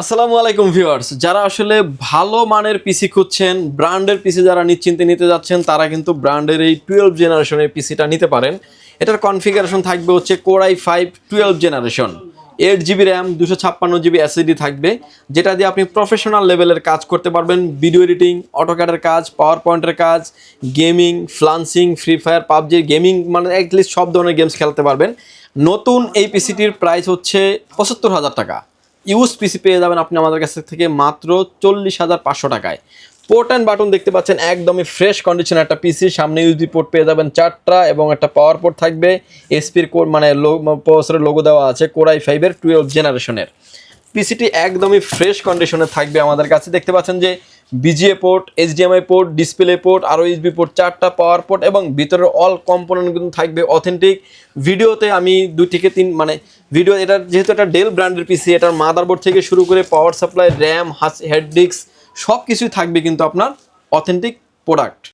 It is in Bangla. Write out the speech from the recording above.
আসসালামু আলাইকুম ভিউয়ার্স, যারা আসলে ভালো মানের পিসি খুঁজছেন, ব্র্যান্ডের পিসি যারা নিশ্চিন্তে নিতে যাচ্ছেন, তারা কিন্তু ব্র্যান্ডের এই 12 জেনারেশনের পিসিটা নিতে পারেন। এটার কনফিগারেশন থাকবে হচ্ছে core i5 12 generation, 8 GB RAM, 256 GB SSD থাকবে, যেটা দিয়ে আপনি প্রফেশনাল লেভেলের কাজ করতে পারবেন। ভিডিও এডিটিং, অটোক্যাডের কাজ, পাওয়ার পয়েন্টের কাজ, gaming, freelancing, free fire, PUBG, gaming মানে অ্যাটলিস্ট সব ধরনের গেমস খেলতে পারবেন। নতুন এই পিসিটির প্রাইস হচ্ছে 75,000 টাকা। ইউজ পিসি পেয়ে যাবেন আপনি আমাদের কাছ থেকে মাত্র 40,500 টাকায়। পোর্ট অ্যান্ড বাটন দেখতে পাচ্ছেন, একদমই ফ্রেশ কন্ডিশনের একটা পিসি। সামনে ইউএসবি পোর্ট পেয়ে যাবেন 4টা এবং একটা পাওয়ার পোর্ট থাকবে। এসপির কোর মানে প্রসেসরের লোগো দেওয়া আছে, কোর i5 এর 12 জেনারেশনের। পিসিটি একদমই ফ্রেশ কন্ডিশনে থাকবে আমাদের কাছে। দেখতে পাচ্ছেন যে VGA port, HDMI port, display port, আরও ইউএসবি পোর্ট, 4টা পাওয়ার পোর্ট এবং ভিতরের অল কম্পোনেন্ট কিন্তু থাকবে অথেন্টিক। ভিডিওতে আমি 2 থেকে 3 মানে ভিডিও, এটা যেহেতু একটা ডেল ব্র্যান্ডের পিসি, এটার মাদারবোর্ড থেকে শুরু করে power supply, RAM, hard disk সব কিছুই থাকবে কিন্তু আপনার অথেন্টিক প্রোডাক্ট।